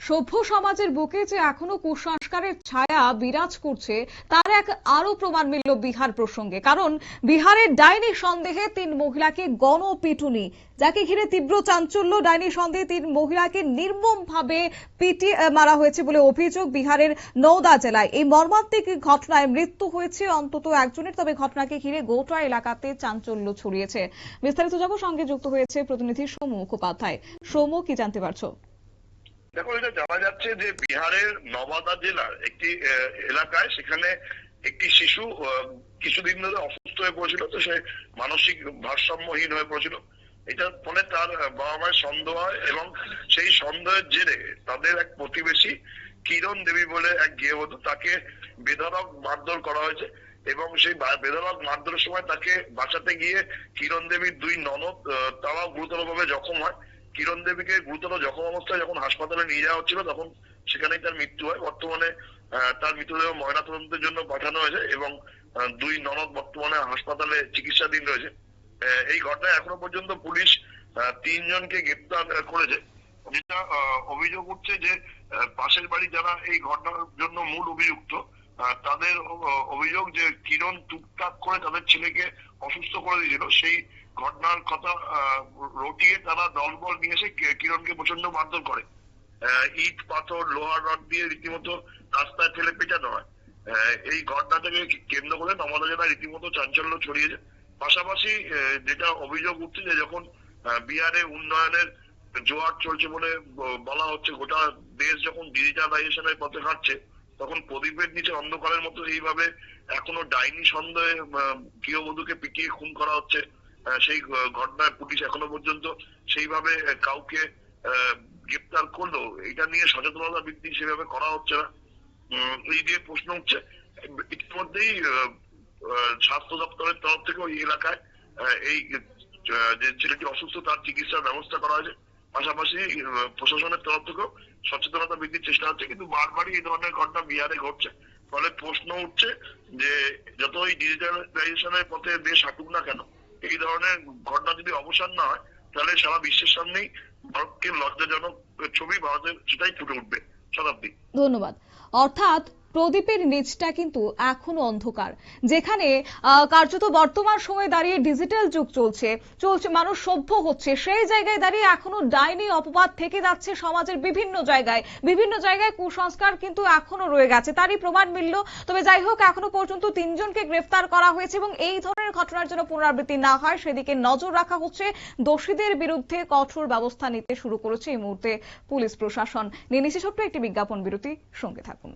সভ্য সমাজের বুকে যে এখনো কুসংস্কারের ছায়া বিরাজ করছে তার এক আরো প্রমাণ মিলল বিহার প্রসঙ্গে। কারণ বিহারের ডাইনি সন্দেহে 3 মহিলাকে গণপিটুনি, যাকে ঘিরে তীব্র চাঞ্চল্য। ডাইনি সন্দেহে 3 মহিলাকে নির্মমভাবে পিটিয়ে মারা হয়েছে বলে অভিযোগ বিহারের নওদা জেলায়। এই মর্মান্তিক ঘটনায় মৃত্যু হয়েছে অন্তত একজনের। তবে ঘটনাকে ঘিরে গোটা এলাকাতে চাঞ্চল্য ছড়িয়েছে। বিস্তারিত যাব, সঙ্গে যুক্ত হয়েছে প্রতিনিধি সৌম্য মুখোপাধ্যায়। সৌম্য, কি জানতে পারছো? দেখো, এটা জানা যাচ্ছে যে বিহারের নওদা জেলার একটি এলাকায় সেখানে একটি শিশু কিছুদিন ধরে অসুস্থ হয়ে পড়েছিল। তো সে মানসিক ভারসাম্যহীন হয়ে পড়েছিল। এটার ফলে তার বাবা মায়ের সন্দেহ হয় এবং সেই সন্দেহের জেরে তাদের এক প্রতিবেশী কিরণ দেবী বলে এক গৃহবধূ, তাকে বেধড়ক মারধর করা হয়েছে এবং সেই বেধড়ক মারধরের সময় তাকে বাঁচাতে গিয়ে কিরণ দেবীর 2 ননদ তারাও গুরুতরভাবে জখম হয়। কিরণ দেবীকে গুরুতর জখম অবস্থায় যখন হাসপাতালে নিয়ে যাওয়া হচ্ছিল তখন সেখানেই তার মৃত্যু হয়। বর্তমানে তার মৃতদেহ ময়নাতদন্তের জন্য পাঠানো হয়েছে এবং 2 ননদ বর্তমানে হাসপাতালে চিকিৎসাধীন রয়েছে। এই ঘটনায় এখনো পর্যন্ত পুলিশ 3 জনকে গ্রেপ্তার করেছে। যেটা অভিযোগ উঠছে যে পাশের বাড়ি যারা এই ঘটনার জন্য মূল অভিযুক্ত, তাদের অভিযোগ যে কিরণ টুকটাক করে তাদের ছেলেকে অসুস্থ করে দিয়েছিল। সেই ঘটনার কথা রটিয়ে তারা দলবল নিয়ে এসে কিরণকে প্রচন্ড মারধর করে। ইট পাথর লোহার রড দিয়ে রীতিমতো রাস্তায় ফেলে পেটানো হয়। এই ঘটনা থেকে কেন্দ্র করে নওদা জেলায় রীতিমতো চাঞ্চল্য ছড়িয়েছে। পাশাপাশি যেটা অভিযোগ উঠছে যে যখন বিহারে উন্নয়নের জোয়ার চলছে বলে বলা হচ্ছে, গোটা দেশ যখন ডিজিটালাইজেশনের পথে হাঁটছে, তখন প্রদীপের নিচে অন্ধকারের মতো এইভাবে এখনো ডাইনি সন্দেহে গৃহবধূকে পিটিয়ে খুন করা হচ্ছে। সেই ঘটনায় পুলিশ এখনো পর্যন্ত সেইভাবে কাউকে গ্রেপ্তার করলো, এটা নিয়ে সচেতনতা বৃদ্ধি সেভাবে করা হচ্ছে না। এই নিয়ে প্রশ্ন উঠছে। ইতিমধ্যেই স্বাস্থ্য দপ্তরের তরফ থেকে ওই এলাকায় এই যে ছেলেটি অসুস্থ তার চিকিৎসার ব্যবস্থা করা হয়েছে। পাশাপাশি প্রশাসনের তরফ থেকেও সচেতনতা বৃদ্ধির চেষ্টা হচ্ছে। কিন্তু বারবারই এই ধরনের ঘটনা বিহারে ঘটছে। ফলে প্রশ্ন উঠছে যে যত এই ডিজিটালাইজেশনের পথে দেশ হাঁটুক না কেন, এই ধরনের ঘটনা যদি অবসান না হয় তাহলে সারা বিশ্বের সামনেই ভারতকে লজ্জাজনক ছবি ভারতের সেটাই ফুটে উঠবে। শতাব্দী, ধন্যবাদ। অর্থাৎ প্রদীপের নিচটা কিন্তু এখনো অন্ধকার, যেখানে কার্যত বর্তমান সময়ে দাঁড়িয়ে ডিজিটাল যুগ চলছে, মানুষ সভ্য হচ্ছে, সেই জায়গায় দাঁড়িয়ে এখনো ডাইনি অপবাদ থেকে যাচ্ছে সমাজের বিভিন্ন জায়গায় কুসংস্কার কিন্তু এখনো রয়ে গেছে, তারই প্রমাণ মিলল। তবে যাই হোক, এখনো পর্যন্ত 3 জনকে গ্রেফতার করা হয়েছে এবং এই ধরনের ঘটনার জন্য পুনরাবৃত্তি না হয় সেদিকে নজর রাখা হচ্ছে। দোষীদের বিরুদ্ধে কঠোর ব্যবস্থা নিতে শুরু করেছে এই মুহূর্তে পুলিশ প্রশাসন। নিয়ে নিচ্ছে ছোট্ট একটি বিজ্ঞাপন বিরতি, সঙ্গে থাকুন।